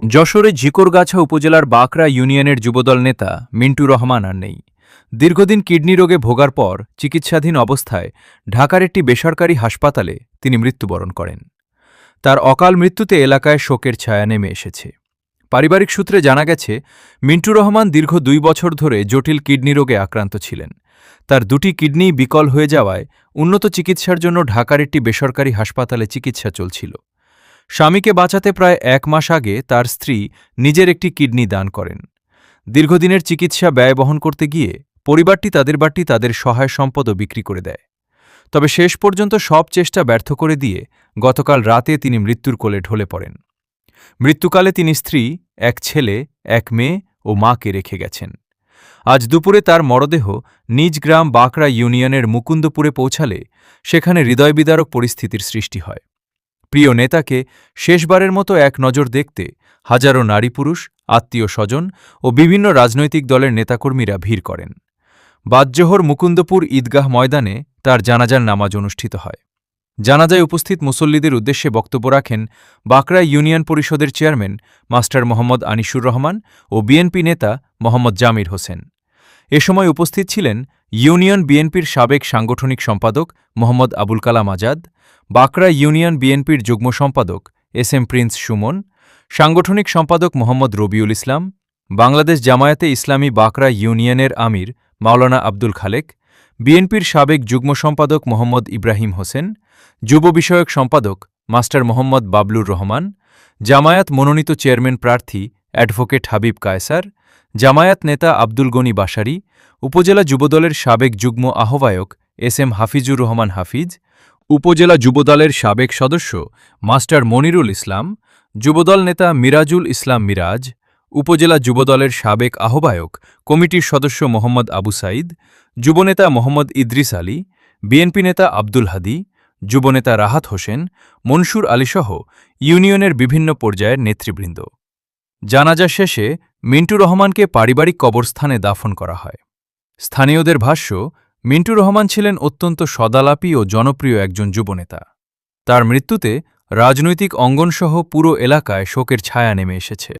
যশোরের ঝিকরগাছা উপজেলার বাকরা ইউনিয়নের যুবদল নেতা মিন্টু রহমান আর নেই। দীর্ঘদিন কিডনি রোগে ভোগার পর চিকিৎসাধীন অবস্থায় ঢাকার একটি বেসরকারি হাসপাতালে তিনি মৃত্যুবরণ করেন। তার অকাল মৃত্যুতে এলাকায় শোকের ছায়া নেমে এসেছে। পারিবারিক সূত্রে জানা গেছে, মিন্টু রহমান দীর্ঘ 2 বছর ধরে জটিল কিডনি রোগে আক্রান্ত ছিলেন। তার দুটি কিডনি বিকল হয়ে যাওয়ায় উন্নত চিকিৎসার জন্য ঢাকার একটি বেসরকারি হাসপাতালে চিকিৎসা চলছিল। স্বামীকে বাঁচাতে প্রায় 1 মাস আগে তার স্ত্রী নিজের একটি কিডনি দান করেন। দীর্ঘদিনের চিকিৎসা ব্যয় বহন করতে গিয়ে পরিবারটি তাদের সহায় সম্পদও বিক্রি করে দেয়। তবে শেষ পর্যন্ত সব চেষ্টা ব্যর্থ করে দিয়ে গতকাল রাতে তিনি মৃত্যুর কোলে ঢলে পড়েন। মৃত্যুকালে তিনি স্ত্রী, এক ছেলে, এক মেয়ে ও মাকে রেখে গেছেন। আজ দুপুরে তার মরদেহ নিজ গ্রাম বাকরা ইউনিয়নের মুকুন্দপুরে পৌঁছালে সেখানে হৃদয়বিদারক পরিস্থিতির সৃষ্টি হয়। প্রিয় নেতাকে শেষবারের মতো এক নজর দেখতে হাজারো নারী পুরুষ, আত্মীয় স্বজন ও বিভিন্ন রাজনৈতিক দলের নেতাকর্মীরা ভিড় করেন। বাদজোহর মুকুন্দপুর ঈদগাহ ময়দানে তার জানাজার নামাজ অনুষ্ঠিত হয়। জানাজায় উপস্থিত মুসল্লিদের উদ্দেশ্যে বক্তব্য রাখেন বাকরা ইউনিয়ন পরিষদের চেয়ারম্যান মাস্টার মোহাম্মদ আনিসুর রহমান ও বিএনপি নেতা মোহাম্মদ জামির হোসেন। এ সময় উপস্থিত ছিলেন ইউনিয়ন বিএনপির সাবেক সাংগঠনিক সম্পাদক মোহাম্মদ আবুল কালাম আজাদ, বাকরা ইউনিয়ন বিএনপির যুগ্ম সম্পাদক এস.এম. প্রিন্স সুমন, সাংগঠনিক সম্পাদক মোহাম্মদ রবিউল ইসলাম, বাংলাদেশ জামায়াতে ইসলামী বাকরা ইউনিয়নের আমির মাওলানা আব্দুল খালেক, বিএনপির সাবেক যুগ্ম সম্পাদক মোহাম্মদ ইব্রাহিম হোসেন, যুব বিষয়ক সম্পাদক মাস্টার মোহাম্মদ বাবলুর রহমান, জামায়াত মনোনীত চেয়ারম্যান প্রার্থী অ্যাডভোকেট হাবিব কায়সার, জামায়াত নেতা আব্দুল গনি বাশারি, উপজেলা যুবদলের সাবেক যুগ্ম আহ্বায়ক এস.এম. হাফিজুর রহমান হাফিজ, উপজেলা যুবদলের সাবেক সদস্য মাস্টার মনিরুল ইসলাম, যুবদল নেতা মিরাজুল ইসলাম মিরাজ, উপজেলা যুবদলের সাবেক আহ্বায়ক কমিটির সদস্য মোহাম্মদ আবু সাইদ, যুবনেতা মোহাম্মদ ইদ্রিস আলী, বিএনপি নেতা আব্দুল হাদি, যুবনেতা রাহাত হোসেন, মনসুর আলীসহ ইউনিয়নের বিভিন্ন পর্যায়ের নেতৃবৃন্দ। জানাজা শেষে মিন্টু রহমানকে পারিবারিক কবরস্থানে দাফন করা হয়। স্থানীয়দের ভাষ্য, মিন্টু রহমান ছিলেন অত্যন্ত সদালাপী ও জনপ্রিয় একজন যুবনেতা। তার মৃত্যুতে রাজনৈতিক অঙ্গনসহ পুরো এলাকায় শোকের ছায়া নেমে এসেছে।